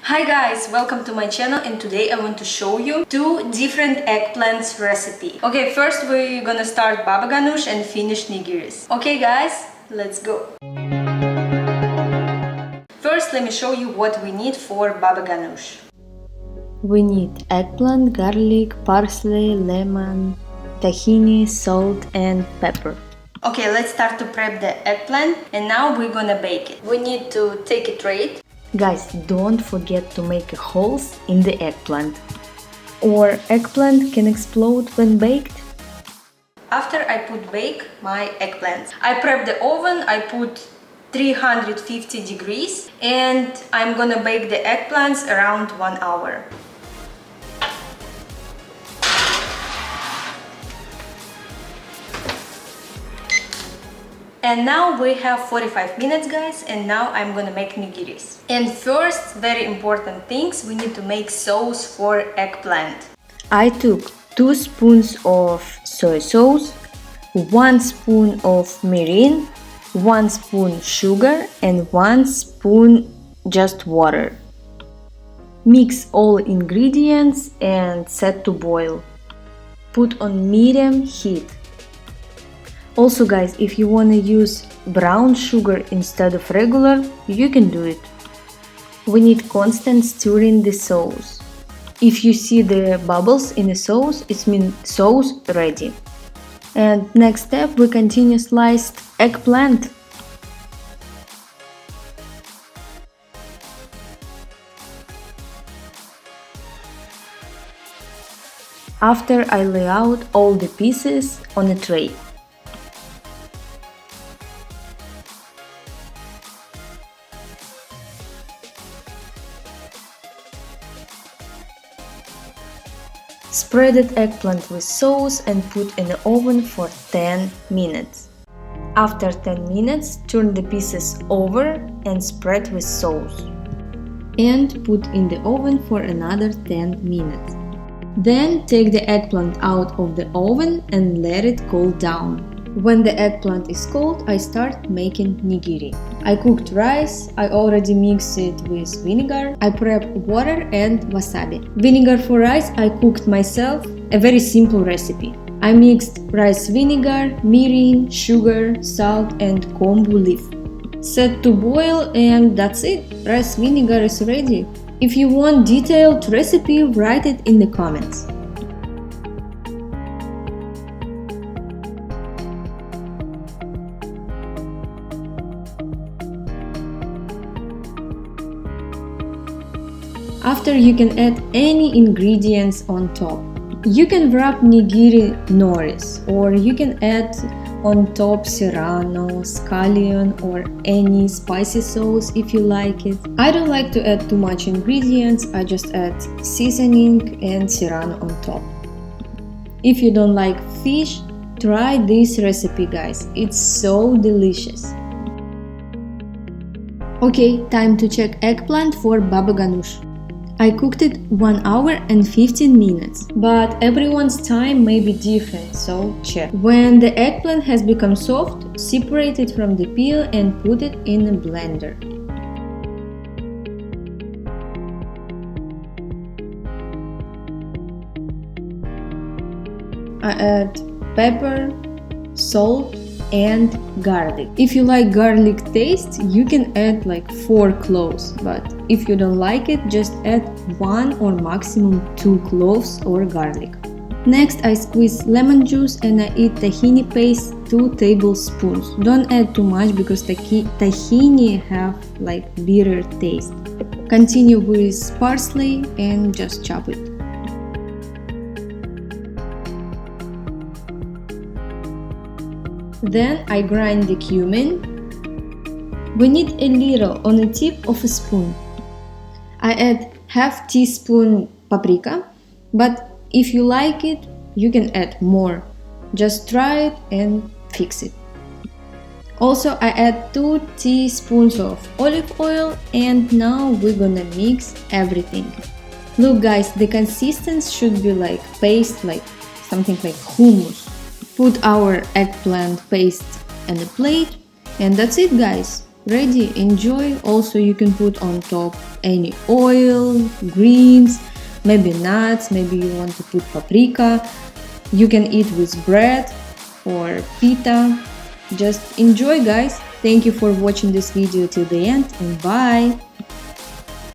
Hi guys, welcome to my channel, and today I want to show you two different eggplants recipe. Okay, first we're gonna start baba ganoush and finish nigiris. Okay guys, let's go. First let me show you what we need for baba ganoush. We need eggplant, garlic, parsley, lemon, tahini, salt and pepper. Okay, let's start to prep the eggplant, and now we're gonna bake it. We need to take a tray. Guys, don't forget to make holes in the eggplant, or eggplant can explode when baked. After I put bake my eggplants, I prep the oven. I put 350 degrees and I'm gonna bake the eggplants around 1 hour. And now we have 45 minutes guys, and now I'm gonna make nigiris. And first, very important things, we need to make sauce for eggplant. I took 2 spoons of soy sauce, 1 spoon of mirin, 1 spoon sugar and 1 spoon just water. Mix all ingredients and set to boil. Put on medium heat. Also guys, if you want to use brown sugar instead of regular, you can do it. We need constant stirring the sauce. If you see the bubbles in the sauce, it means sauce ready. And next step, we continue sliced eggplant. After I lay out all the pieces on a tray. Spreaded eggplant with sauce and put in the oven for 10 minutes. After 10 minutes, turn the pieces over and spread with sauce. And put in the oven for another 10 minutes. Then take the eggplant out of the oven and let it cool down. When the eggplant is cold, I start making nigiri. I cooked rice, I already mixed it with vinegar. I prep water and wasabi. Vinegar for rice I cooked myself, a very simple recipe. I mixed rice vinegar, mirin, sugar, salt and kombu leaf. Set to boil and that's it. Rice vinegar is ready. If you want detailed recipe, write it in the comments. After, you can add any ingredients on top. You can wrap nigiri nori's, or you can add on top serrano, scallion or any spicy sauce if you like it. I don't like to add too much ingredients, I just add seasoning and serrano on top. If you don't like fish, try this recipe guys, it's so delicious. Okay, time to check eggplant for baba ganoush. I cooked it 1 hour and 15 minutes, but everyone's time may be different, so check. When the eggplant has become soft, separate it from the peel and put it in a blender. I add pepper, salt and garlic. If you like garlic taste, you can add like 4 cloves, but if you don't like it, just add 1 or maximum 2 cloves or garlic. Next, I squeeze lemon juice and I add tahini paste 2 tablespoons. Don't add too much because tahini have like bitter taste. Continue with parsley and just chop it. Then I grind the cumin. We need a little on the tip of a spoon. I add half teaspoon paprika, but if you like it, you can add more. Just try it and fix it. Also, I add 2 teaspoons of olive oil, and now we're gonna mix everything. Look guys, the consistency should be like paste, like something like hummus. Put our eggplant paste on a plate, and that's it guys. ready, enjoy. Also you can put on top any oil, greens, maybe nuts, maybe you want to put paprika. You can eat with bread or pita. Just enjoy, guys. Thank you for watching this video till the end, and bye.